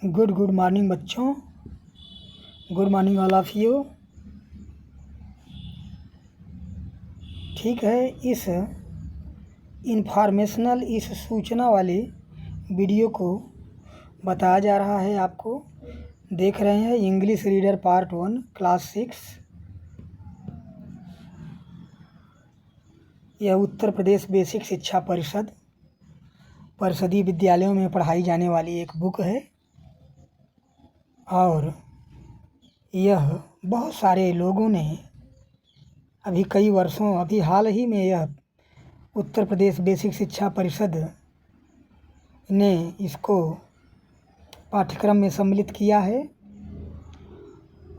Good morning बच्चों। Good morning all of you. ठीक है, इस इन्फॉर्मेशनल, इस सूचना वाले वीडियो को बताया जा रहा है आपको। देख रहे हैं इंग्लिश रीडर पार्ट 1 क्लास 6। यह उत्तर प्रदेश बेसिक शिक्षा परिषद परिषदीय विद्यालयों में पढ़ाई जाने वाली एक बुक है और यह बहुत सारे लोगों ने अभी हाल ही में यह उत्तर प्रदेश बेसिक शिक्षा परिषद ने इसको पाठ्यक्रम में सम्मिलित किया है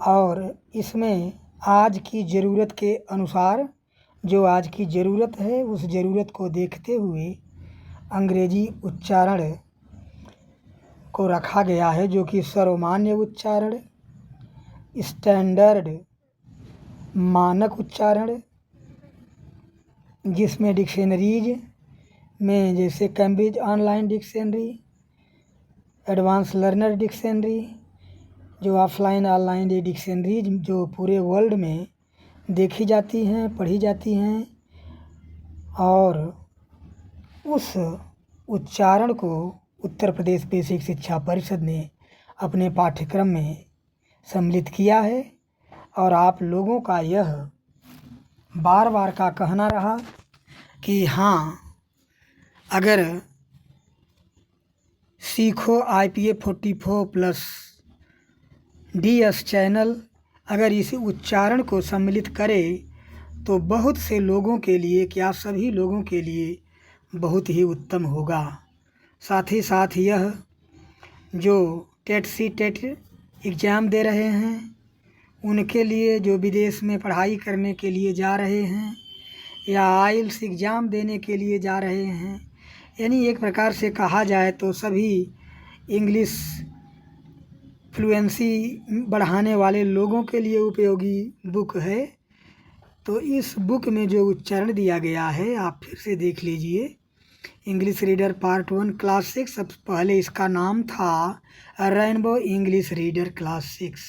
और इसमें आज की ज़रूरत के अनुसार जो आज की ज़रूरत है उस ज़रूरत को देखते हुए अंग्रेजी उच्चारण को रखा गया है, जो कि सर्वमान्य उच्चारण, स्टैंडर्ड मानक उच्चारण, जिसमें डिक्शनरीज में जैसे Cambridge online dictionary, advance learner dictionary, जो ऑफलाइन ऑनलाइन डिक्शनरीज जो पूरे वर्ल्ड में देखी जाती हैं, पढ़ी जाती हैं, और उस उच्चारण को उत्तर प्रदेश बेसिक शिक्षा परिषद ने अपने पाठ्यक्रम में सम्मिलित किया है। और आप लोगों का यह बार बार का कहना रहा कि हाँ, अगर सीखो IPA 44+ DS चैनल अगर इस उच्चारण को सम्मिलित करे तो बहुत से लोगों के लिए, क्या सभी लोगों के लिए बहुत ही उत्तम होगा। साथ ही साथ यह जो टेट एग्ज़ाम दे रहे हैं उनके लिए, जो विदेश में पढ़ाई करने के लिए जा रहे हैं या IELTS एग्ज़ाम देने के लिए जा रहे हैं, यानी एक प्रकार से कहा जाए तो सभी इंग्लिश फ्लुएंसी बढ़ाने वाले लोगों के लिए उपयोगी बुक है। तो इस बुक में जो उच्चारण दिया गया है आप फिर से देख लीजिए। इंग्लिश रीडर पार्ट 1 क्लास 6, सबसे पहले इसका नाम था रेनबो इंग्लिश रीडर क्लास 6।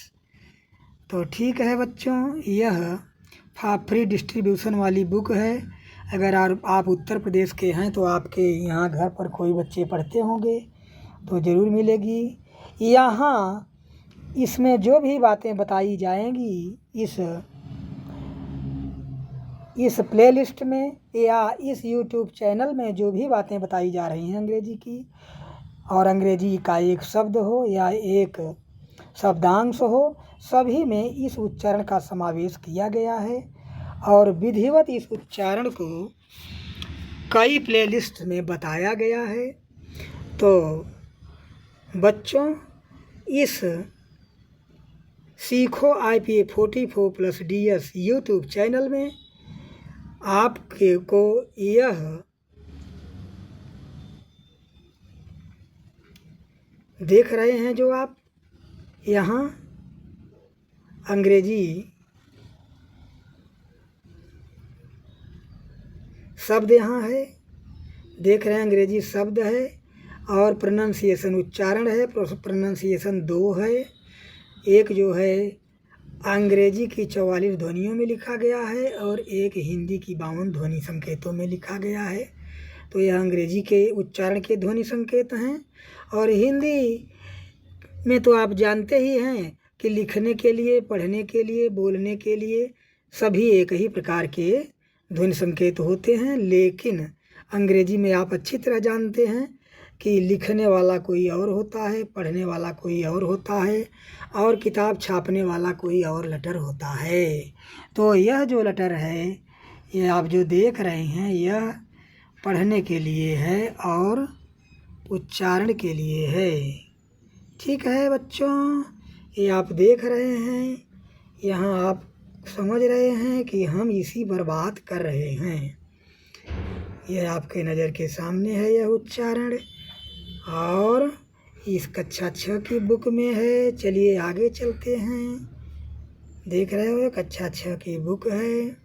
तो ठीक है बच्चों, यह फ्री डिस्ट्रीब्यूशन वाली बुक है। अगर आप उत्तर प्रदेश के हैं तो आपके यहाँ घर पर कोई बच्चे पढ़ते होंगे तो ज़रूर मिलेगी। यहाँ इसमें जो भी बातें बताई जाएंगी इस प्लेलिस्ट में या इस YouTube चैनल में जो भी बातें बताई जा रही हैं अंग्रेजी की, और अंग्रेजी का एक शब्द हो या एक शब्दांश हो, सभी में इस उच्चारण का समावेश किया गया है और विधिवत इस उच्चारण को कई प्लेलिस्ट में बताया गया है। तो बच्चों, इस सीखो IPA 44+ DS YouTube चैनल में आपके को यह देख रहे हैं, जो आप यहाँ अंग्रेजी शब्द यहाँ है, देख रहे हैं अंग्रेजी शब्द है और प्रोनंसिएशन उच्चारण है। प्रोनंसिएशन 2 है। एक जो है अंग्रेजी की 44 ध्वनियों में लिखा गया है और एक हिंदी की 52 ध्वनि संकेतों में लिखा गया है। तो यह अंग्रेजी के उच्चारण के ध्वनि संकेत हैं और हिंदी में तो आप जानते ही हैं कि लिखने के लिए, पढ़ने के लिए, बोलने के लिए सभी एक ही प्रकार के ध्वनि संकेत होते हैं। लेकिन अंग्रेजी में आप अच्छी तरह जानते हैं कि लिखने वाला कोई और होता है, पढ़ने वाला कोई और होता है और किताब छापने वाला कोई और लेटर होता है। तो यह जो लेटर है, ये आप जो देख रहे हैं, यह पढ़ने के लिए है और उच्चारण के लिए है। ठीक है बच्चों, ये आप देख रहे हैं, यहाँ आप समझ रहे हैं कि हम इसी पर बात कर रहे हैं। यह आपके नज़र के सामने है यह उच्चारण और इस कक्षा 6 की बुक में है। चलिए आगे चलते हैं। देख रहे हो, कक्षा 6 की बुक है।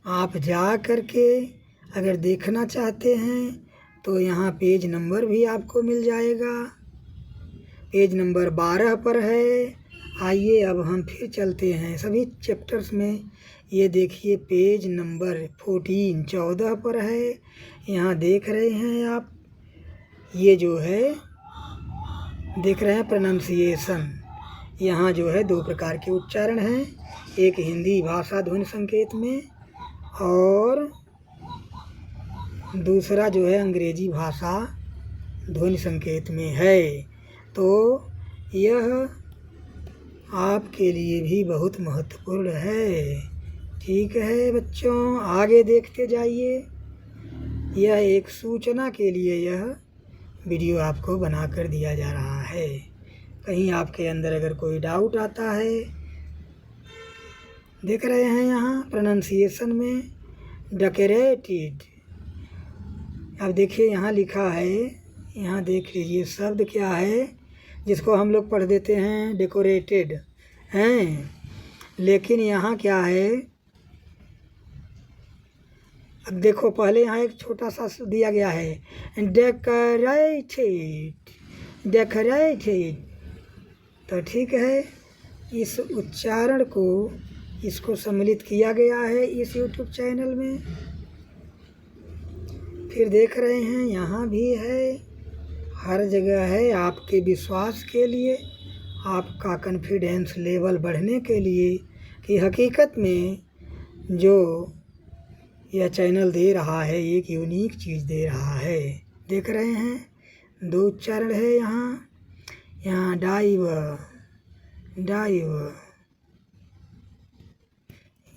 आप जा करके अगर देखना चाहते हैं तो यहाँ पेज नंबर भी आपको मिल जाएगा। पेज नंबर 12 पर है। आइए अब हम फिर चलते हैं सभी चैप्टर्स में। ये देखिए पेज नंबर 14 पर है। यहाँ देख रहे हैं आप, ये जो है देख रहे हैं प्रोनंसिएशन। यहाँ जो है 2 प्रकार के उच्चारण हैं, एक हिंदी भाषा ध्वनि संकेत में और दूसरा जो है अंग्रेजी भाषा ध्वनि संकेत में है। तो यह आपके लिए भी बहुत महत्वपूर्ण है। ठीक है बच्चों, आगे देखते जाइए। यह एक सूचना के लिए यह वीडियो आपको बना कर दिया जा रहा है। कहीं आपके अंदर अगर कोई डाउट आता है, देख रहे हैं यहाँ प्रोनंसिएशन में डेकोरेटेड। अब देखिए यहाँ लिखा है, यहाँ देख लीजिए शब्द क्या है जिसको हम लोग पढ़ देते हैं डेकोरेटेड हैं, लेकिन यहाँ क्या है। अब देखो पहले यहाँ एक छोटा सा दिया गया है डेकोरेटेड, डेकोरेटेड। तो ठीक है, इस उच्चारण को इसको सम्मिलित किया गया है इस YouTube चैनल में। फिर देख रहे हैं यहाँ भी है, हर जगह है आपके विश्वास के लिए, आपका कॉन्फिडेंस लेवल बढ़ने के लिए कि हकीकत में जो यह चैनल दे रहा है एक यूनिक चीज़ दे रहा है। देख रहे हैं 2 उच्चारण है यहाँ डाइव,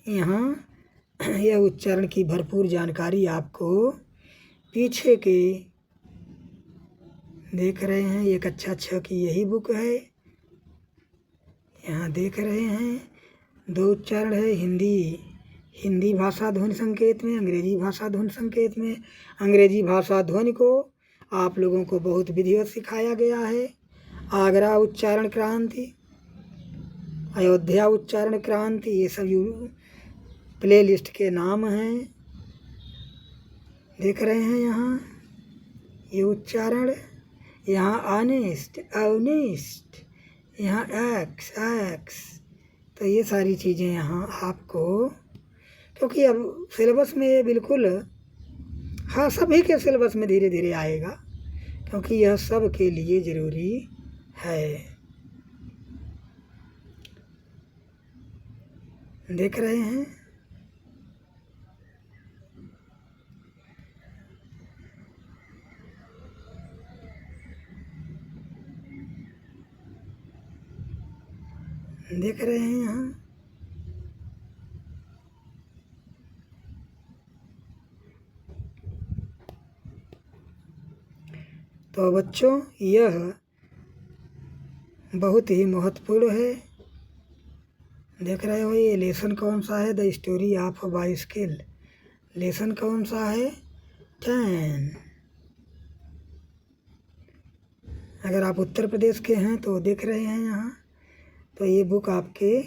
यहाँ यह उच्चारण की भरपूर जानकारी आपको पीछे के देख रहे हैं। एक अच्छा की यही बुक है। यहाँ देख रहे हैं 2 उच्चारण है, हिंदी भाषा ध्वनि संकेत में, अंग्रेजी भाषा ध्वनि संकेत में। अंग्रेजी भाषा ध्वनि को आप लोगों को बहुत विधिवत सिखाया गया है। आगरा उच्चारण क्रांति, अयोध्या उच्चारण क्रांति, ये सब प्ले लिस्ट के नाम हैं। देख रहे हैं यहाँ ये उच्चारण, यहाँ ऑनेस्ट, यहाँ एक्स। तो ये सारी चीज़ें यहाँ आपको, क्योंकि अब सिलेबस में ये बिल्कुल हाँ सभी के सिलेबस में धीरे धीरे आएगा, क्योंकि यह सब के लिए ज़रूरी है। देख रहे हैं यहाँ तो बच्चों यह बहुत ही महत्वपूर्ण है। देख रहे हो ये लेसन कौन सा है, the story of bicycle. Lesson कौन सा है, 10। अगर आप उत्तर प्रदेश के हैं तो देख रहे हैं यहाँ, तो ये बुक आपके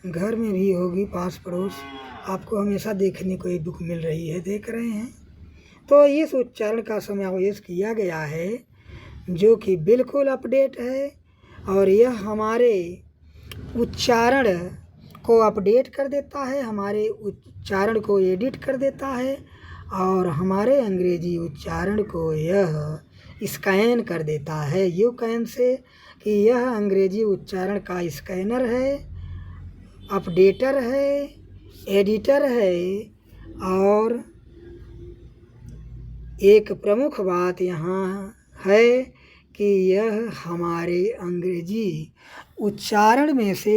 घर में भी होगी, पास पड़ोस आपको हमेशा देखने को ये बुक मिल रही है। देख रहे हैं, तो इस उच्चारण का समावेश किया गया है जो कि बिल्कुल अपडेट है, और यह हमारे उच्चारण को अपडेट कर देता है, हमारे उच्चारण को एडिट कर देता है, और हमारे अंग्रेजी उच्चारण को यह स्कैन कर देता है। यूँ कैन से कि यह अंग्रेजी उच्चारण का स्कैनर है, अपडेटर है, एडिटर है। और एक प्रमुख बात यहाँ है कि यह हमारे अंग्रेजी उच्चारण में से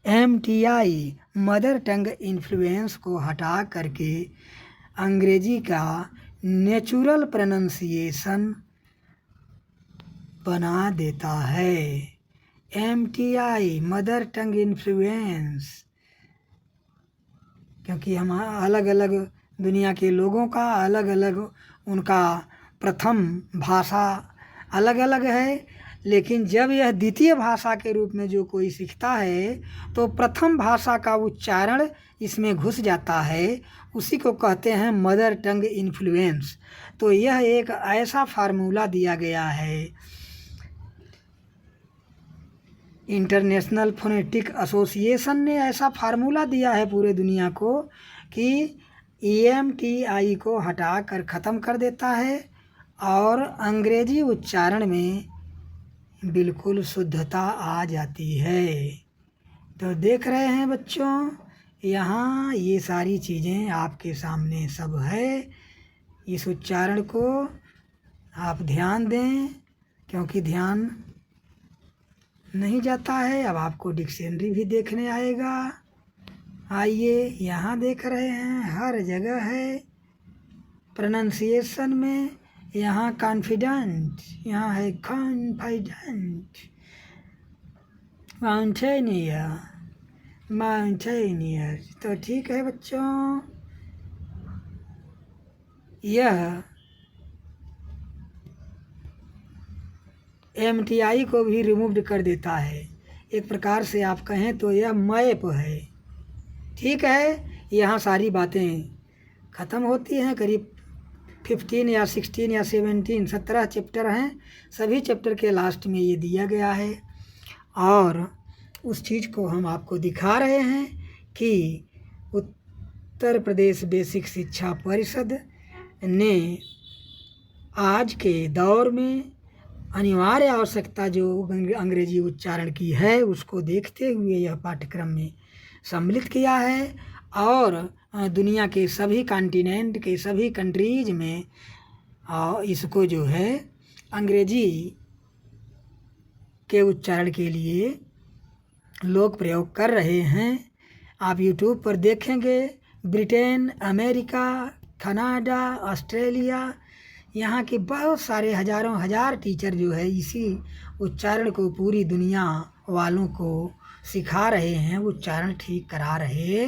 MTI मदर टंग इन्फ्लुएंस को हटा करके अंग्रेजी का नेचुरल प्रोनंसिएशन बना देता है। MTI मदर टंग इन्फ्लुएंस, क्योंकि हम अलग अलग दुनिया के लोगों का अलग अलग उनका प्रथम भाषा अलग अलग है, लेकिन जब यह द्वितीय भाषा के रूप में जो कोई सीखता है तो प्रथम भाषा का उच्चारण इसमें घुस जाता है उसी को कहते हैं मदर टंग इन्फ्लुएंस। तो यह एक ऐसा फार्मूला दिया गया है इंटरनेशनल फोनेटिक एसोसिएशन ने ऐसा फार्मूला दिया है पूरे दुनिया को कि EMTI को हटा कर ख़त्म कर देता है और अंग्रेजी उच्चारण में बिल्कुल शुद्धता आ जाती है। तो देख रहे हैं बच्चों, यहाँ ये सारी चीज़ें आपके सामने सब है। इस उच्चारण को आप ध्यान दें, क्योंकि ध्यान नहीं जाता है। अब आपको डिक्शनरी भी देखने आएगा। आइए, यहाँ देख रहे हैं हर जगह है प्रोनाउंसिएशन में। यहाँ कॉन्फिडेंट, यहाँ है कॉन्फिडेंट, माउंटेनियर, माउंटेनियर। तो ठीक है बच्चों, यह MTI को भी रिमूव्ड कर देता है। एक प्रकार से आप कहें तो यह मैप है। ठीक है, यहाँ सारी बातें ख़त्म होती हैं। करीब 15 या 16 या 17 चैप्टर हैं। सभी चैप्टर के लास्ट में ये दिया गया है और उस चीज़ को हम आपको दिखा रहे हैं कि उत्तर प्रदेश बेसिक शिक्षा परिषद ने आज के दौर में अनिवार्य आवश्यकता जो अंग्रेजी उच्चारण की है उसको देखते हुए यह पाठ्यक्रम में सम्मिलित किया है और दुनिया के सभी कॉन्टिनेंट के सभी कंट्रीज में इसको जो है अंग्रेजी के उच्चारण के लिए लोग प्रयोग कर रहे हैं। आप यूट्यूब पर देखेंगे, ब्रिटेन, अमेरिका, कनाडा, ऑस्ट्रेलिया, यहाँ के बहुत सारे हज़ारों हज़ार टीचर जो है इसी उच्चारण को पूरी दुनिया वालों को सिखा रहे हैं, उच्चारण ठीक करा रहे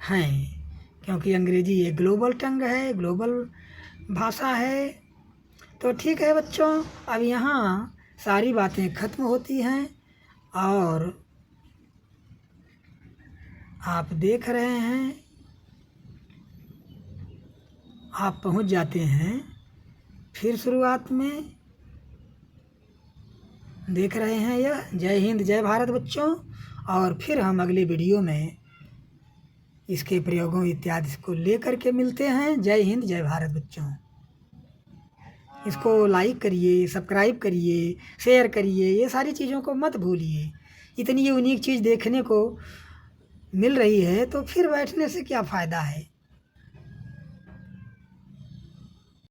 हैं। क्योंकि अंग्रेजी एक ग्लोबल टंग है, ग्लोबल भाषा है। तो ठीक है बच्चों, अब यहाँ सारी बातें ख़त्म होती हैं और आप देख रहे हैं, आप पहुँच जाते हैं फिर शुरुआत में। देख रहे हैं यह। जय हिंद, जय भारत बच्चों। और फिर हम अगले वीडियो में इसके प्रयोगों इत्यादि को लेकर के मिलते हैं। जय हिंद, जय भारत बच्चों। इसको लाइक करिए, सब्सक्राइब करिए, शेयर करिए, ये सारी चीज़ों को मत भूलिए। इतनी यूनिक चीज़ देखने को मिल रही है तो फिर बैठने से क्या फ़ायदा है।